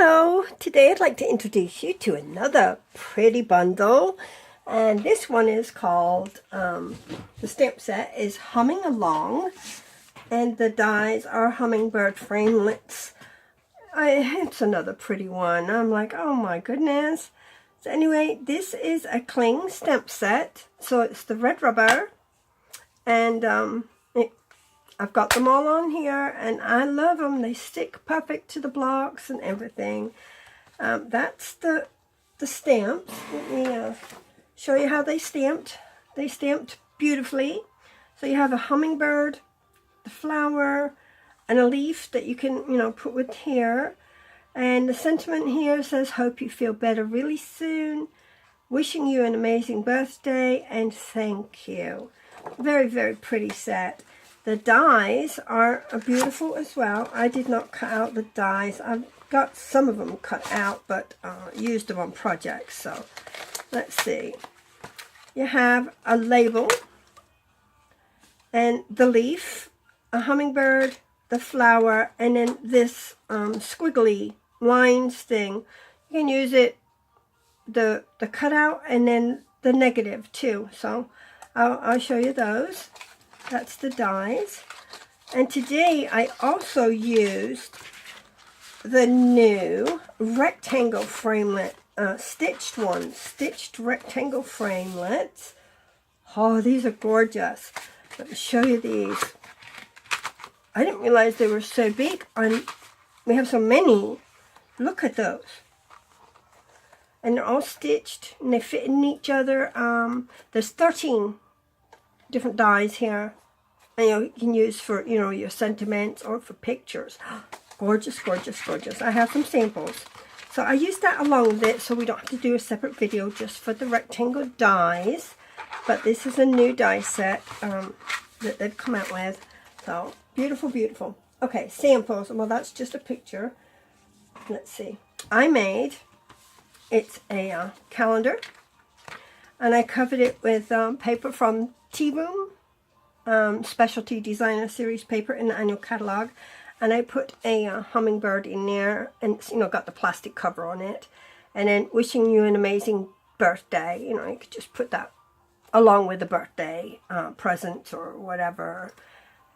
Hello, today I'd like to introduce you to another pretty bundle, and this one is called, the stamp set is Humming Along, and the dies are hummingbird framelits. It's another pretty one. I'm like, oh my goodness. So anyway, this is a cling stamp set, so it's the red rubber, and I've got them all on here, and I love them. They stick perfect to the blocks and everything. That's the stamps. Let me show you how they stamped. They stamped beautifully. So you have a hummingbird, the flower, and a leaf that you can, put with here. And the sentiment here says, hope you feel better really soon. Wishing you an amazing birthday, and thank you. Very, very pretty set. The dies are beautiful as well. I did not cut out the dies. I've got some of them cut out, but used them on projects. So let's see. You have a label and the leaf, a hummingbird, the flower, and then this squiggly lines thing. You can use it, the cutout, and then the negative too. So I'll show you those. That's the dies. And today I also used the new rectangle framelit, stitched rectangle framelits. Oh, these are gorgeous. Let me show you these. I didn't realize they were so big. We have so many. Look at those. And they're all stitched and they fit in each other. There's 13 different dies here, and you can use for your sentiments or for pictures. Gorgeous, gorgeous, gorgeous. I have some samples, so I used that along with it, so we don't have to do a separate video just for the rectangle dies. But this is a new die set that they've come out with. So beautiful, beautiful. Okay, samples. Well, that's just a picture. Let's see. It's a calendar, and I covered it with paper from Tea Room, Specialty Designer Series paper in the annual catalog, and I put a hummingbird in there, and it's, got the plastic cover on it, and then wishing you an amazing birthday. You could just put that along with the birthday present or whatever.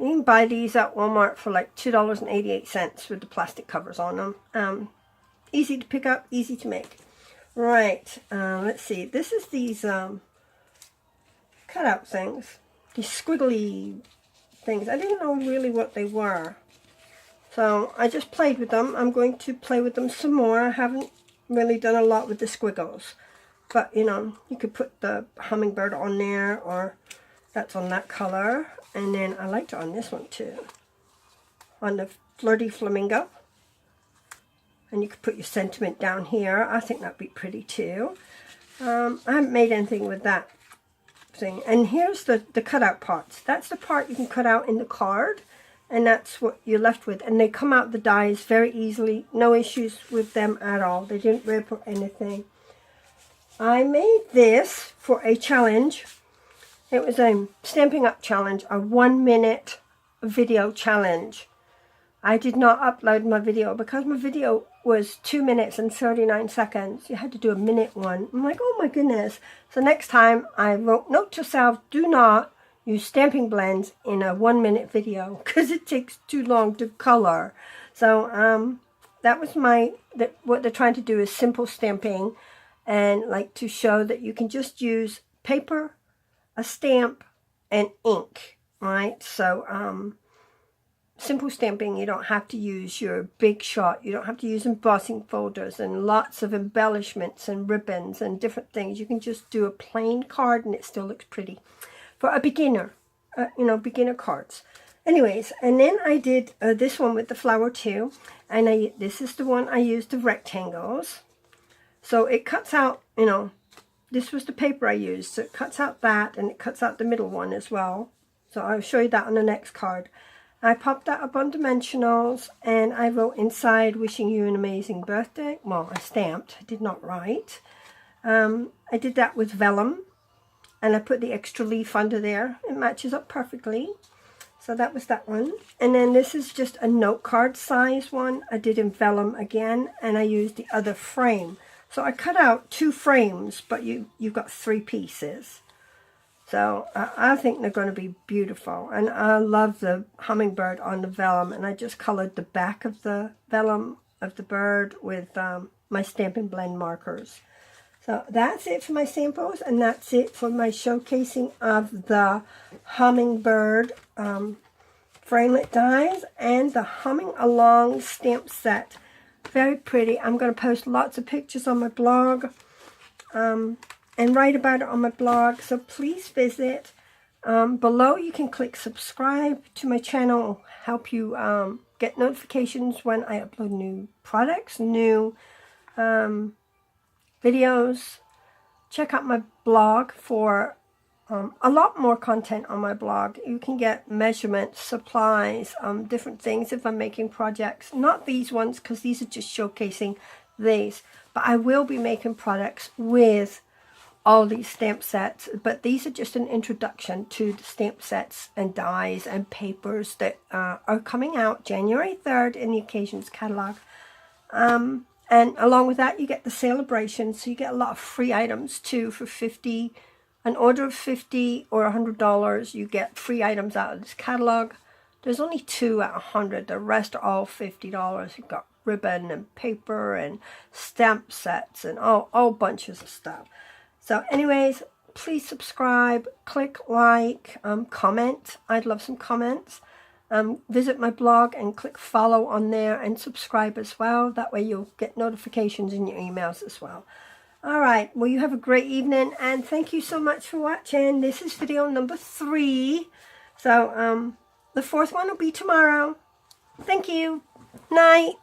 You can buy these at Walmart for like $2.88 with the plastic covers on them. Easy to pick up, easy to make. Right, let's see. This is these cutout things, these squiggly things. I didn't know really what they were, so I just played with them. I'm going to play with them some more. I haven't really done a lot with the squiggles, but you could put the hummingbird on there, or that's on that color, and then I liked it on this one too, on the flirty flamingo. And you could put your sentiment down here. I think that'd be pretty too. I haven't made anything with that thing. And here's the cutout parts. That's the part you can cut out in the card, and that's what you're left with. And they come out the dies very easily. No issues with them at all. They didn't rip or anything. I made this for a challenge. It was a Stampin' Up challenge, a 1-minute video challenge. I did not upload my video because my video was 2 minutes and 39 seconds. You had to do a minute one. I'm like, oh my goodness. So next time I wrote, note to self, do not use stamping blends in a 1-minute video because it takes too long to color. So that was what they're trying to do is simple stamping, and like to show that you can just use paper, a stamp, and ink, right? So simple stamping. You don't have to use your big shot. You don't have to use embossing folders and lots of embellishments and ribbons and different things. You can just do a plain card and it still looks pretty for a beginner, beginner cards. Anyways, and then I did this one with the flower too, and this is the one I used the rectangles. So it cuts out, this was the paper I used, so it cuts out that, and it cuts out the middle one as well. So I'll show you that on the next card. I popped that up on dimensionals, and I wrote inside, wishing you an amazing birthday. Well, I stamped. I did not write. I did that with vellum, and I put the extra leaf under there. It matches up perfectly. So that was that one. And then this is just a note card size one. I did in vellum again, and I used the other frame. So I cut out 2 frames, but you've got 3 pieces. So I think they're going to be beautiful. And I love the hummingbird on the vellum. And I just colored the back of the vellum of the bird with my Stampin' Blend markers. So that's it for my samples, and that's it for my showcasing of the hummingbird framelit dies and the Humming Along stamp set. Very pretty. I'm going to post lots of pictures on my blog and write about it on my blog, so please visit. Below you can click subscribe to my channel, help you get notifications when I upload new products, new videos. Check out my blog for a lot more content on my blog. You can get measurements, supplies, different things if I'm making projects. Not these ones, because these are just showcasing these. But I will be making products with all these stamp sets. But these are just an introduction to the stamp sets and dies and papers that are coming out January 3rd in the Occasions catalog. And along with that, you get the celebration. So you get a lot of free items too for an order of $50 or $100. You get free items out of this catalog. There's only 2 at $100. The rest are all $50. You've got ribbon and paper and stamp sets and all bunches of stuff. So anyways, please subscribe, click like, comment. I'd love some comments. Visit my blog and click follow on there and subscribe as well. That way you'll get notifications in your emails as well. Alright, well you have a great evening, and thank you so much for watching. This is video number 3. So the 4th one will be tomorrow. Thank you. Night.